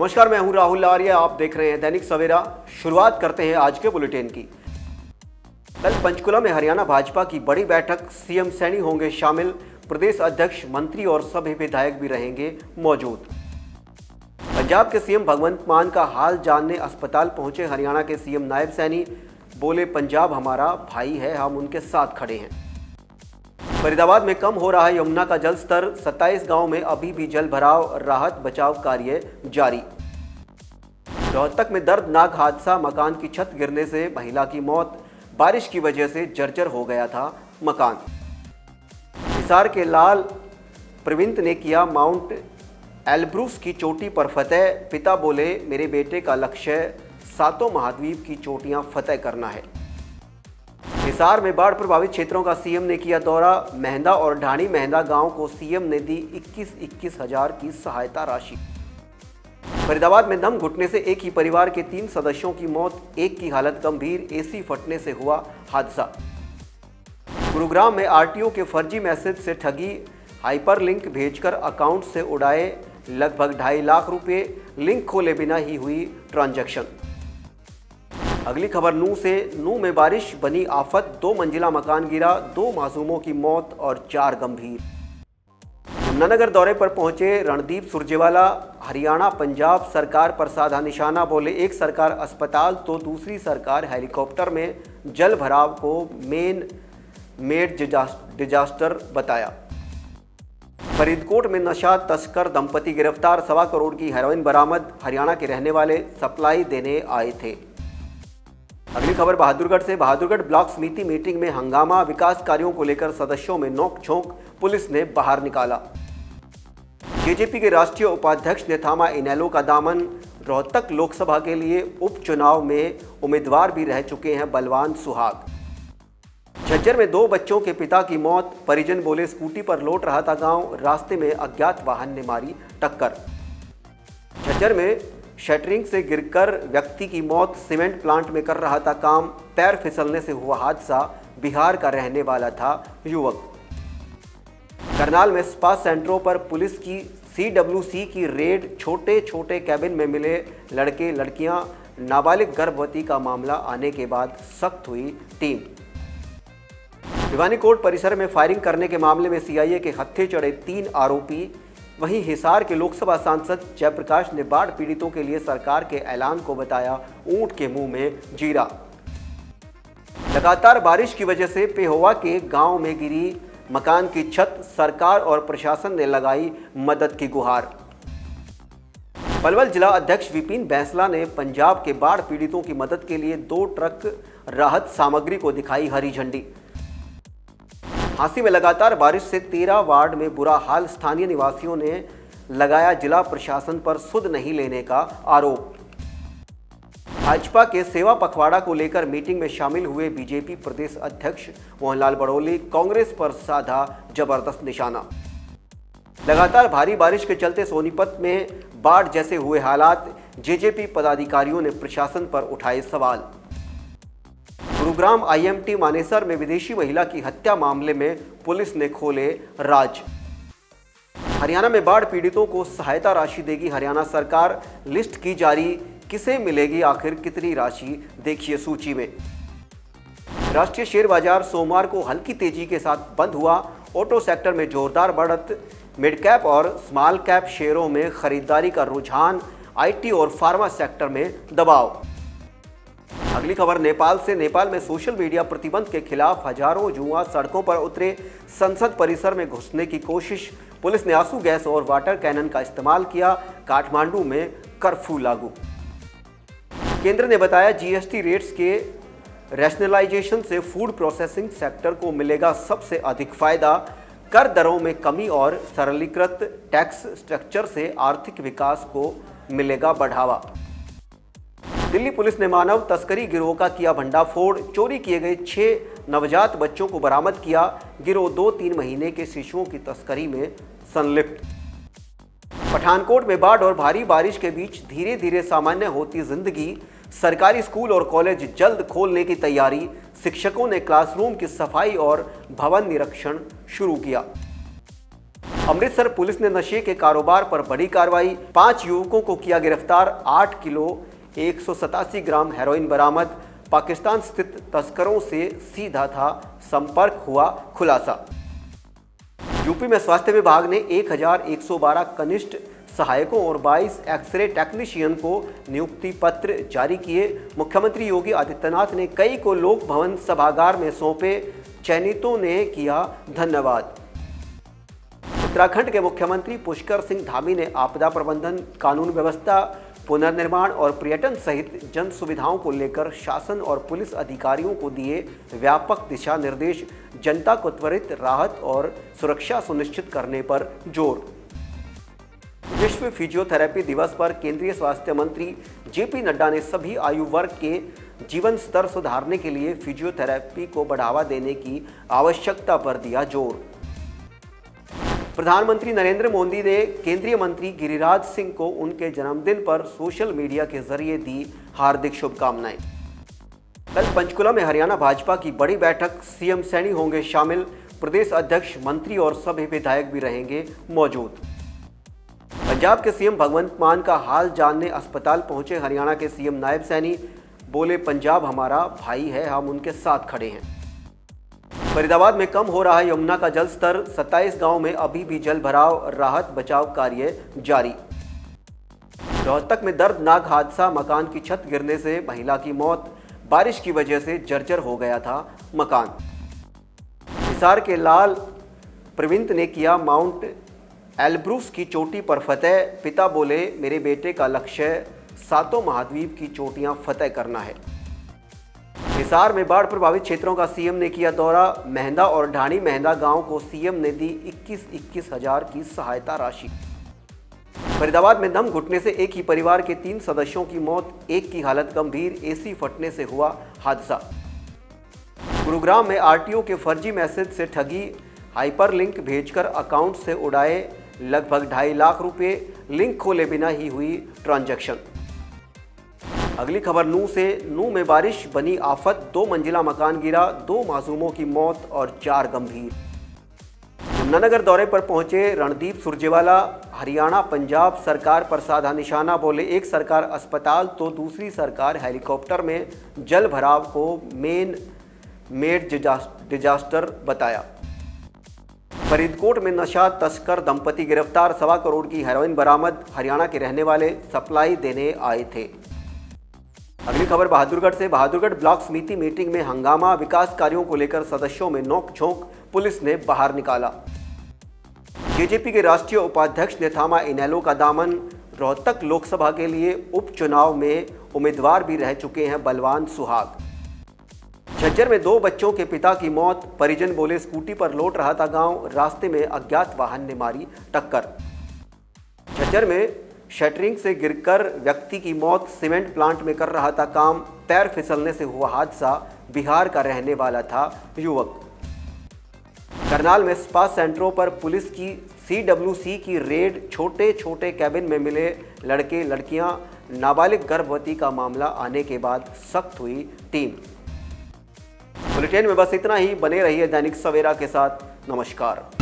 नमस्कार, मैं हूं राहुल आर्य। आप देख रहे हैं दैनिक सवेरा। शुरुआत करते हैं आज के बुलेटिन की। कल पंचकुला में हरियाणा भाजपा की बड़ी बैठक, सीएम सैनी होंगे शामिल। प्रदेश अध्यक्ष, मंत्री और सभी विधायक भी रहेंगे मौजूद। पंजाब के सीएम भगवंत मान का हाल जानने अस्पताल पहुंचे हरियाणा के सीएम नायब सैनी। बोले, पंजाब हमारा भाई है, हम उनके साथ खड़े हैं। फरीदाबाद में कम हो रहा है यमुना का जल स्तर। 27 गांव में अभी भी जल भराव, राहत बचाव कार्य जारी। रोहतक में दर्दनाक हादसा, मकान की छत गिरने से महिला की मौत। बारिश की वजह से जर्जर हो गया था मकान। हिसार के लाल प्रविंत ने किया माउंट एल्ब्रूस की चोटी पर फतेह। पिता बोले, मेरे बेटे का लक्ष्य सातों महाद्वीप की चोटियां फतेह करना है। हिसार में बाढ़ प्रभावित क्षेत्रों का सीएम ने किया दौरा। मेहंदा और ढाणी मेहंदा गांव को सीएम ने दी 21-21 हजार की सहायता राशि। फरीदाबाद में दम घुटने से एक ही परिवार के 3 सदस्यों की मौत, एक की हालत गंभीर। एसी फटने से हुआ हादसा। गुरुग्राम में आरटीओ के फर्जी मैसेज से ठगी, हाइपरलिंक भेजकर अकाउंट से उड़ाए लगभग 2.5 लाख रुपए। लिंक खोले बिना ही हुई ट्रांजैक्शन। अगली खबर नूह से। नूह में बारिश बनी आफत, 2 मंजिला मकान गिरा, 2 मासूमों की मौत और 4 गंभीर। यमुनानगर दौरे पर पहुंचे रणदीप सुरजेवाला। हरियाणा पंजाब सरकार पर साधा निशाना। बोले, एक सरकार अस्पताल तो दूसरी सरकार हेलीकॉप्टर में जल भराव को मेड डिजास्टर बताया। फरीदकोट में नशा तस्कर दंपति गिरफ्तार, 1.25 करोड़ की हेरोइन बरामद। हरियाणा के रहने वाले सप्लाई देने आए थे। अगली खबर बहादुरगढ़ से। बहादुरगढ़ ब्लॉक समिति मीटिंग में हंगामा, विकास कार्यों को लेकर सदस्यों में नोक-झोंक, पुलिस ने बाहर निकाला। जेजेपी के राष्ट्रीय उपाध्यक्ष ने थामा इनेलो का दामन। रोहतक लोकसभा के लिए उपचुनाव में उम्मीदवार भी रह चुके हैं बलवान सुहाग। झज्जर में 2 बच्चों के पिता की मौत, परिजन बोले, स्कूटी पर लौट रहा था गांव, रास्ते में अज्ञात वाहन ने मारी टक्कर। झज्जर में शटरिंग से गिरकर व्यक्ति की मौत, सीमेंट प्लांट में कर रहा था काम, पैर फिसलने से हुआ हादसा। बिहार का रहने वाला था युवक। करनाल में स्पा सेंटरों पर पुलिस की CWC की रेड, छोटे छोटे कैबिन में मिले लड़के लड़कियां। नाबालिग गर्भवती का मामला आने के बाद सख्त हुई टीम। भिवानी कोर्ट परिसर में फायरिंग करने के मामले में CIA के हत्थे चढ़े 3 आरोपी। वहीं हिसार के लोकसभा सांसद जयप्रकाश ने बाढ़ पीड़ितों के लिए सरकार के ऐलान को बताया ऊंट के मुंह में जीरा। लगातार बारिश की वजह से पेहोवा के गांव में गिरी मकान की छत, सरकार और प्रशासन ने लगाई मदद की गुहार। पलवल जिला अध्यक्ष विपिन बैंसला ने पंजाब के बाढ़ पीड़ितों की मदद के लिए 2 ट्रक राहत सामग्री को दिखाई हरी झंडी। झांसी में लगातार बारिश से 13 वार्ड में बुरा हाल, स्थानीय निवासियों ने लगाया जिला प्रशासन पर सुध नहीं लेने का आरोप। भाजपा के सेवा पखवाड़ा को लेकर मीटिंग में शामिल हुए बीजेपी प्रदेश अध्यक्ष मोहनलाल बड़ौली, कांग्रेस पर साधा जबरदस्त निशाना। लगातार भारी बारिश के चलते सोनीपत में बाढ़ जैसे हुए हालात, जेजेपी पदाधिकारियों ने प्रशासन पर उठाए सवाल। गुरुग्राम IMT मानेसर में विदेशी महिला की हत्या मामले में पुलिस ने खोले राज। हरियाणा में बाढ़ पीड़ितों को सहायता राशि देगी हरियाणा सरकार, लिस्ट की जारी। किसे मिलेगी आखिर कितनी राशि, देखिए सूची में। राष्ट्रीय शेयर बाजार सोमवार को हल्की तेजी के साथ बंद हुआ। ऑटो सेक्टर में जोरदार बढ़त, मिड कैप और स्मॉल कैप शेयरों में खरीदारी का रुझान, IT और फार्मा सेक्टर में दबाव। अगली खबर नेपाल से। नेपाल में सोशल मीडिया प्रतिबंध के खिलाफ हजारों युवा सड़कों पर उतरे। संसद परिसर में घुसने की कोशिश, पुलिस ने आंसू गैस और वाटर कैनन का इस्तेमाल किया। काठमांडू में कर्फ्यू लागू। केंद्र ने बताया GST रेट्स के रैशनलाइजेशन से फूड प्रोसेसिंग सेक्टर को मिलेगा सबसे अधिक फायदा। कर दरों में कमी और सरलीकृत टैक्स स्ट्रक्चर से आर्थिक विकास को मिलेगा बढ़ावा। दिल्ली पुलिस ने मानव तस्करी गिरोह का किया भंडाफोड़, चोरी किए गए 6 नवजात बच्चों को बरामद किया। गिरोह 2-3 महीने के शिशुओं की तस्करी में संलिप्त। पठानकोट में बाढ़ और भारी बारिश के बीच धीरे धीरे सामान्य होती जिंदगी। सरकारी स्कूल और कॉलेज जल्द खोलने की तैयारी। शिक्षकों ने क्लासरूम की सफाई और भवन निरीक्षण शुरू किया। अमृतसर पुलिस ने नशे के कारोबार पर बड़ी कार्रवाई, 5 युवकों को किया गिरफ्तार, 8 किलो 187 ग्राम हेरोइन बरामद, पाकिस्तान स्थित तस्करों से सीधा था संपर्क, हुआ खुलासा। यूपी में स्वास्थ्य विभाग ने 1112 कनिष्ठ सहायकों और 22 एक्सरे टेक्नीशियन को नियुक्ति पत्र जारी किए। मुख्यमंत्री योगी आदित्यनाथ ने कई को लोक भवन सभागार में सौंपे, चयनितों ने किया धन्यवाद। उत्तराखंड के मुख्यमंत्री पुष्कर सिंह धामी ने आपदा प्रबंधन, कानून व्यवस्था, पुनर्निर्माण और पर्यटन सहित जन सुविधाओं को लेकर शासन और पुलिस अधिकारियों को दिए व्यापक दिशा निर्देश, जनता को त्वरित राहत और सुरक्षा सुनिश्चित करने पर जोर। विश्व फिजियोथेरेपी दिवस पर केंद्रीय स्वास्थ्य मंत्री जेपी नड्डा ने सभी आयु वर्ग के जीवन स्तर सुधारने के लिए फिजियोथेरेपी को बढ़ावा देने की आवश्यकता पर दिया जोर। प्रधानमंत्री नरेंद्र मोदी ने केंद्रीय मंत्री गिरिराज सिंह को उनके जन्मदिन पर सोशल मीडिया के जरिए दी हार्दिक शुभकामनाएं। कल पंचकुला में हरियाणा भाजपा की बड़ी बैठक, सीएम सैनी होंगे शामिल, प्रदेश अध्यक्ष, मंत्री और सभी विधायक भी रहेंगे मौजूद। पंजाब के सीएम भगवंत मान का हाल जानने अस्पताल पहुंचे हरियाणा के सीएम नायब सैनी, बोले पंजाब हमारा भाई है, हम उनके साथ खड़े हैं। फरीदाबाद में कम हो रहा है यमुना का जल स्तर, 27 गांव में अभी भी जल भराव, राहत बचाव कार्य जारी। रोहतक में दर्दनाक हादसा, मकान की छत गिरने से महिला की मौत, बारिश की वजह से जर्जर हो गया था मकान। हिसार के लाल प्रविंत ने किया माउंट एल्ब्रूस की चोटी पर फतेह, पिता बोले मेरे बेटे का लक्ष्य 7 महाद्वीप की चोटियां फतेह करना है। हिसार में बाढ़ प्रभावित क्षेत्रों का सीएम ने किया दौरा, मेहंदा और ढाणी मेहंदा गांव को सीएम ने दी 21-21 हजार की सहायता राशि। फरीदाबाद में दम घुटने से एक ही परिवार के 3 सदस्यों की मौत, एक की हालत गंभीर, एसी फटने से हुआ हादसा। गुरुग्राम में आरटीओ के फर्जी मैसेज से ठगी, हाइपरलिंक भेजकर अकाउंट से उड़ाए लगभग 2.5 लाख रुपए, लिंक खोले बिना ही हुई ट्रांजैक्शन। अगली खबर नूह से, नूह में बारिश बनी आफत, 2 मंजिला मकान गिरा, 2 मासूमों की मौत और 4 गंभीर। यमुनानगर दौरे पर पहुंचे रणदीप सुरजेवाला, हरियाणा पंजाब सरकार पर साधा निशाना, बोले एक सरकार अस्पताल तो दूसरी सरकार हेलीकॉप्टर में जल भराव को मेड डिजास्टर बताया। फरीदकोट में नशा तस्कर दंपति गिरफ्तार, 1.25 करोड़ की हेरोइन बरामद, हरियाणा के रहने वाले सप्लाई देने आए थे। अगली खबर बहादुरगढ़ से, बहादुरगढ़ ब्लॉक समिति मीटिंग में हंगामा, विकास कार्यों को लेकर सदस्यों में नोक-झोंक, पुलिस ने बाहर निकाला। जेजेपी के राष्ट्रीय उपाध्यक्ष ने थामा इनेलो का दामन, रोहतक लोकसभा के लिए उपचुनाव में उम्मीदवार भी रह चुके हैं बलवान सुहाग। झज्जर में 2 बच्चों के पिता की मौत, परिजन बोले स्कूटी पर लौट रहा था गांव, रास्ते में अज्ञात वाहन ने मारी टक्कर। झज्जर में शटरिंग से गिरकर व्यक्ति की मौत, सीमेंट प्लांट में कर रहा था काम, पैर फिसलने से हुआ हादसा, बिहार का रहने वाला था युवक। करनाल में स्पा सेंटरों पर पुलिस की CWC की रेड, छोटे छोटे कैबिन में मिले लड़के लड़कियां, नाबालिग गर्भवती का मामला आने के बाद सख्त हुई टीम। बुलेटिन में बस इतना ही, बने रहिए दैनिक सवेरा के साथ। नमस्कार।